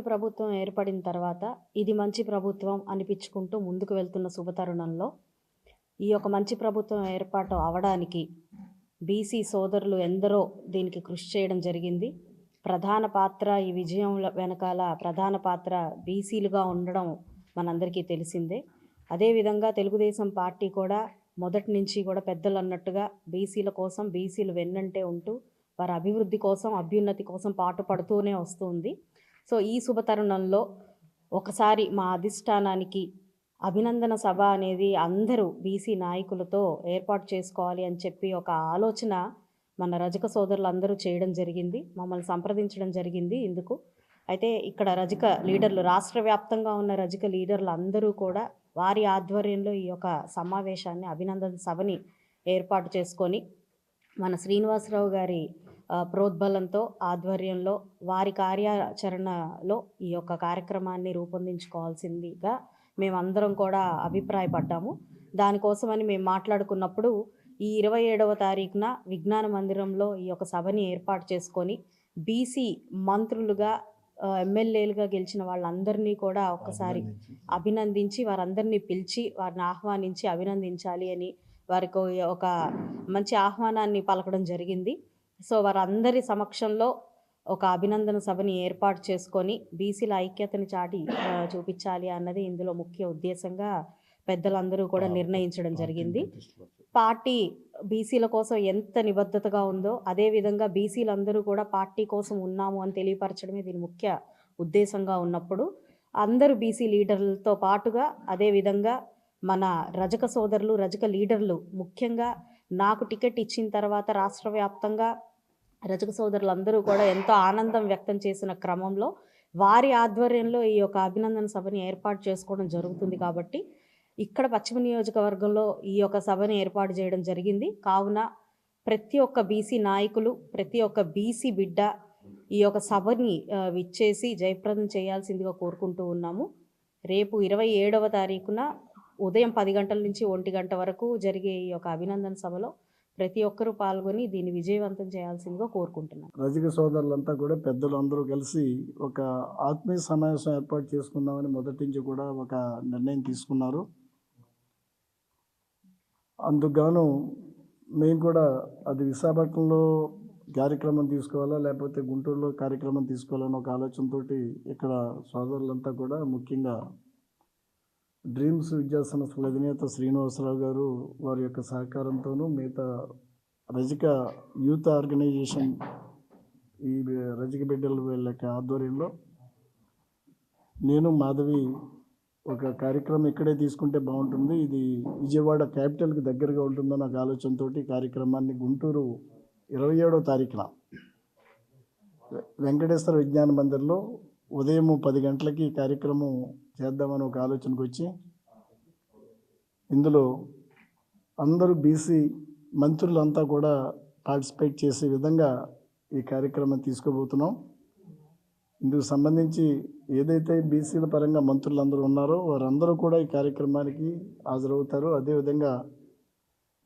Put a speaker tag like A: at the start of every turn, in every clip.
A: ప్రభుత్వం ఏర్పడిన తర్వాత ఇది మంచి ప్రభుత్వం అనిపించుకుంటూ ముందుకు వెళ్తున్న శుభతరుణంలో ఈ యొక్క మంచి ప్రభుత్వం ఏర్పాటు అవడానికి బీసీ సోదరులు ఎందరో దీనికి కృషి చేయడం జరిగింది. ప్రధాన పాత్ర ఈ విజయం వెనకాల ప్రధాన పాత్ర బీసీలుగా ఉండడం మనందరికీ తెలిసిందే. అదేవిధంగా తెలుగుదేశం పార్టీ కూడా మొదటి నుంచి కూడా పెద్దలు అన్నట్టుగా బీసీల కోసం బీసీలు వెన్నంటే ఉంటూ వారి అభివృద్ధి కోసం అభ్యున్నతి కోసం పాటుపడుతూనే వస్తుంది. సో ఈ శుభతరుణంలో ఒకసారి మా అధిష్టానానికి అభినందన సభ అనేది అందరూ బీసీ నాయకులతో ఏర్పాటు చేసుకోవాలి అని చెప్పి ఒక ఆలోచన మన రజక సోదరులు అందరూ చేయడం జరిగింది. మమ్మల్ని సంప్రదించడం జరిగింది ఇందుకు. అయితే ఇక్కడ రజక లీడర్లు, రాష్ట్ర వ్యాప్తంగా ఉన్న రజక లీడర్లు అందరూ కూడా వారి ఆధ్వర్యంలో ఈ యొక్క సమావేశాన్ని, అభినందన సభని ఏర్పాటు చేసుకొని మన శ్రీనివాసరావు గారి ప్రోద్బలంతో ఆధ్వర్యంలో వారి కార్యాచరణలో ఈ యొక్క కార్యక్రమాన్ని రూపొందించుకోవాల్సిందిగా మేమందరం కూడా అభిప్రాయపడ్డాము. దానికోసమని మేము మాట్లాడుకున్నప్పుడు ఈ 27వ తారీఖున విజ్ఞాన మందిరంలో ఈ యొక్క సభని ఏర్పాటు చేసుకొని బీసీ మంత్రులుగా ఎమ్మెల్యేలుగా గెలిచిన వాళ్ళందరినీ కూడా ఒక్కసారి అభినందించి వారందరినీ పిలిచి వారిని ఆహ్వానించి అభినందించాలి అని వారికి ఒక మంచి ఆహ్వానాన్ని పలకడం జరిగింది. సో వారందరి సమక్షంలో ఒక అభినందన సభని ఏర్పాటు చేసుకొని బీసీల ఐక్యతని చాటి చూపించాలి అన్నది ఇందులో ముఖ్య ఉద్దేశంగా పెద్దలందరూ కూడా నిర్ణయించడం జరిగింది. పార్టీ బీసీల కోసం ఎంత నిబద్ధతగా ఉందో అదేవిధంగా బీసీలందరూ కూడా పార్టీ కోసం ఉన్నాము అని తెలియపరచడమే దీని ముఖ్య ఉద్దేశంగా ఉన్నప్పుడు అందరూ బీసీ లీడర్లతో పాటుగా అదేవిధంగా మన రజక సోదరులు, రజక లీడర్లు ముఖ్యంగా నాకు టికెట్ ఇచ్చిన తర్వాత రాష్ట్ర వ్యాప్తంగా రజక సోదరులందరూ కూడా ఎంతో ఆనందం వ్యక్తం చేసిన క్రమంలో వారి ఆధ్వర్యంలో ఈ యొక్క అభినందన సభని ఏర్పాటు చేసుకోవడం జరుగుతుంది. కాబట్టి ఇక్కడ పశ్చిమ నియోజకవర్గంలో ఈ యొక్క సభని ఏర్పాటు చేయడం జరిగింది. కావున ప్రతి ఒక్క బీసీ నాయకులు, ప్రతి ఒక్క బీసీ బిడ్డ ఈ యొక్క సభని విచ్చేసి జయప్రదం చేయాల్సిందిగా కోరుకుంటూ ఉన్నాము. రేపు 27వ తారీఖున ఉదయం 10 గంటల నుంచి 1 గంట వరకు జరిగే ఈ యొక్క అభినందన సభలో ప్రతి ఒక్కరూ పాల్గొని దీన్ని విజయవంతం చేయాల్సిందిగా కోరుకుంటున్నాను.
B: రజక సోదరులంతా కూడా పెద్దలు అందరూ కలిసి ఒక ఆత్మీయ సమావేశం ఏర్పాటు చేసుకుందామని మొదటి నుంచి కూడా ఒక నిర్ణయం తీసుకున్నారు. అందుకుగాను మేము కూడా అది విశాఖపట్నంలో కార్యక్రమం తీసుకోవాలా లేకపోతే గుంటూరులో కార్యక్రమం తీసుకోవాలని ఒక ఆలోచనతో ఇక్కడ సోదరులంతా కూడా ముఖ్యంగా డ్రీమ్స్ విద్యా సంస్థల అధినేత శ్రీనివాసరావు గారు వారి యొక్క సహకారంతోనూ మిగతా రజక యూత్ ఆర్గనైజేషన్ ఈ రజక బిడ్డల వీళ్ళ యొక్క ఆధ్వర్యంలో నేను మాధవి ఒక కార్యక్రమం ఇక్కడే తీసుకుంటే బాగుంటుంది, ఇది విజయవాడ క్యాపిటల్కి దగ్గరగా ఉంటుందన్న ఒక ఆలోచనతో కార్యక్రమాన్ని గుంటూరు 27వ తారీఖున వెంకటేశ్వర విజ్ఞాన మందిర్లో ఉదయం 10 గంటలకి కార్యక్రమం చేద్దామని ఒక ఆలోచనకు వచ్చి ఇందులో అందరూ బీసీ మంత్రులంతా కూడా పార్టిసిపేట్ చేసే విధంగా ఈ కార్యక్రమం తీసుకోబోతున్నాం. ఇందుకు సంబంధించి ఏదైతే బీసీల పరంగా మంత్రులందరూ ఉన్నారో వారందరూ కూడా ఈ కార్యక్రమానికి హాజరవుతారు. అదేవిధంగా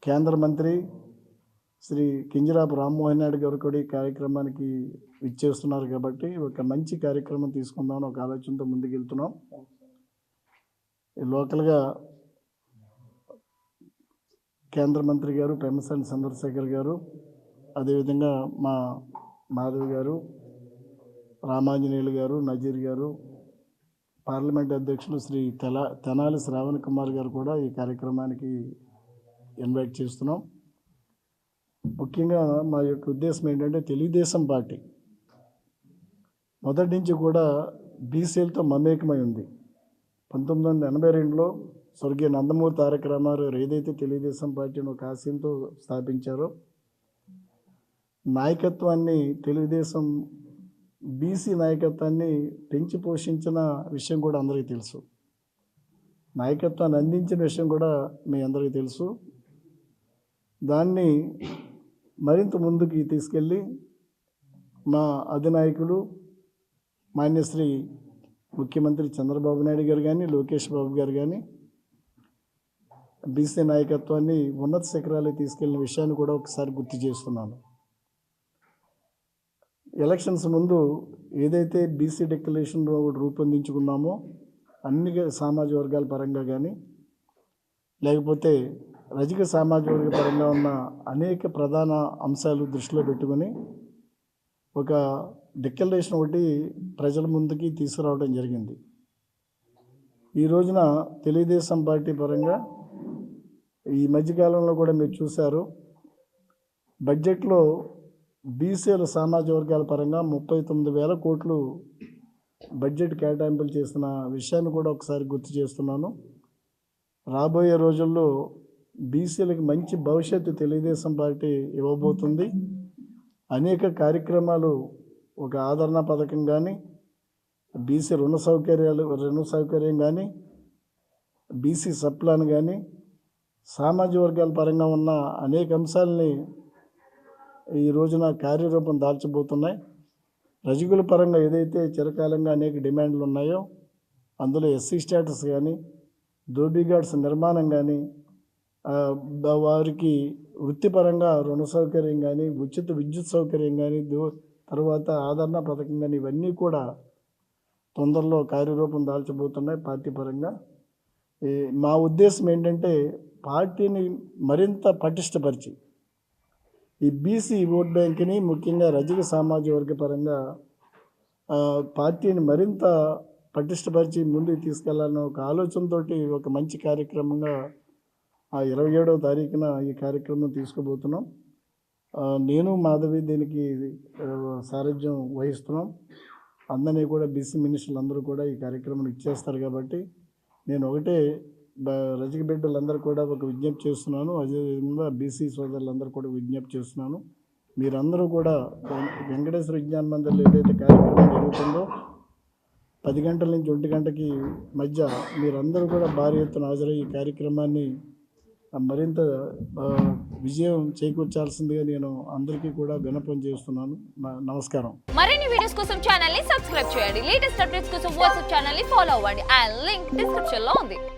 B: కేంద్ర మంత్రి శ్రీ కింజరాపు రామ్మోహన్ నాయుడు గారు కూడా ఈ కార్యక్రమానికి ఇచ్చేస్తున్నారు. కాబట్టి ఒక మంచి కార్యక్రమం తీసుకుందామని ఒక ఆలోచనతో ముందుకెళ్తున్నాం. లోకల్గా కేంద్ర మంత్రి గారు పెమ్మసాని చంద్రశేఖర్ గారు, అదేవిధంగా మా మాధవ్ గారు, రామాంజనేయులు గారు, నజీర్ గారు, పార్లమెంట్ అధ్యక్షులు శ్రీ తెనాలి శ్రావణ్ కుమార్ గారు కూడా ఈ కార్యక్రమానికి ఇన్వైట్ చేస్తున్నాం. ముఖ్యంగా మా యొక్క ఉద్దేశం ఏంటంటే తెలుగుదేశం పార్టీ మొదటి నుంచి కూడా బీసీలతో మమేకమై ఉంది. 1982లో స్వర్గీయ నందమూరి తారక రామారావు ఏదైతే తెలుగుదేశం పార్టీని ఒక ఆశయంతో స్థాపించారో నాయకత్వాన్ని, తెలుగుదేశం బీసీ నాయకత్వాన్ని పెంచి పోషించిన విషయం కూడా అందరికీ తెలుసు. నాయకత్వాన్ని అందించిన విషయం కూడా మీ అందరికీ తెలుసు. దాన్ని మరింత ముందుకు తీసుకెళ్ళి మా అధినాయకులు మాన్యశ్రీ ముఖ్యమంత్రి చంద్రబాబు నాయుడు గారు కానీ, లోకేష్ బాబు గారు కానీ బీసీ నాయకత్వాన్ని ఉన్నత శిఖరాలకు తీసుకెళ్లిన విషయాన్ని కూడా ఒకసారి గుర్తు చేస్తున్నాను. ఎలక్షన్స్ ముందు ఏదైతే బీసీ డిక్లరేషన్ రూపొందించుకున్నామో అన్ని సామాజిక వర్గాల పరంగా కానీ లేకపోతే రజక సామాజిక వర్గ పరంగా ఉన్న అనేక ప్రధాన అంశాలు దృష్టిలో పెట్టుకొని ఒక డిక్లరేషన్ ఒకటి ప్రజల ముందుకి తీసుకురావడం జరిగింది. ఈ రోజున తెలుగుదేశం పార్టీ పరంగా ఈ మధ్యకాలంలో కూడా మీరు చూశారు, బడ్జెట్లో బీసీల సామాజిక వర్గాల పరంగా 39,000 కోట్లు బడ్జెట్ కేటాయింపులు చేసిన విషయాన్ని కూడా ఒకసారి గుర్తు చేస్తున్నాను. రాబోయే రోజుల్లో బీసీలకు మంచి భవిష్యత్తు తెలుగుదేశం పార్టీ ఇవ్వబోతుంది. అనేక కార్యక్రమాలు, ఒక ఆదరణ పథకం కానీ, బీసీ రుణ సౌకర్యం కానీ, బీసీ సప్లాన్ కానీ, సామాజిక వర్గాల పరంగా ఉన్న అనేక అంశాలని ఈ రోజున కార్యరూపం దాల్చబోతున్నాయి. రజకుల పరంగా ఏదైతే చిరకాలంగా అనేక డిమాండ్లు ఉన్నాయో అందులో ఎస్సీ స్టేటస్ కానీ, దోబీ గార్డ్స్ నిర్మాణం కానీ, వారికి వృత్తిపరంగా రుణ సౌకర్యం కానీ, ఉచిత విద్యుత్ సౌకర్యం కానీ, తర్వాత ఆదరణ పథకం కానీ, ఇవన్నీ కూడా తొందరలో కార్యరూపం దాల్చబోతున్నాయి పార్టీ పరంగా. మా ఉద్దేశం ఏంటంటే పార్టీని మరింత పటిష్టపరిచి ఈ బీసీ ఓట్ బ్యాంక్ని, ముఖ్యంగా రజక సామాజిక వర్గ పరంగా పార్టీని మరింత పటిష్టపరిచి ముందుకు తీసుకెళ్లాలన్న ఒక ఆలోచనతో ఒక మంచి కార్యక్రమంగా 27వ తారీఖున ఈ కార్యక్రమం తీసుకోబోతున్నాం. నేను మాధవి దీనికి సారథ్యం వహిస్తున్నాం. అందరినీ కూడా బీసీ మినిస్టర్లు అందరూ కూడా ఈ కార్యక్రమం ఇచ్చేస్తారు కాబట్టి నేను ఒకటే రజక బిడ్డలందరూ కూడా ఒక విజ్ఞప్తి చేస్తున్నాను. అదేవిధంగా బీసీ సోదరులందరూ కూడా విజ్ఞప్తి చేస్తున్నాను. మీరందరూ కూడా వెంకటేశ్వర విజ్ఞాన మందిర్లో ఏదైతే కార్యక్రమం జరుగుతుందో 10 గంటల నుంచి 1 గంటకి మధ్య మీరందరూ కూడా భారీ ఎత్తున హాజరై ఈ కార్యక్రమాన్ని మరింత విజయం చేకూర్చాల్సిందిగా నేను అందరికీ కూడా విన్నపం చేస్తున్నాను. నమస్కారం.
C: మరిన్ని వీడియోస్ కోసం ఛానల్ ని సబ్స్క్రైబ్ చేయండి. లేటెస్ట్ అప్డేట్స్ కోసం వాట్సాప్ ఛానల్ ని ఫాలో అవ్వండి. ఆ లింక్ డిస్క్రిప్షన్ లో ఉంది.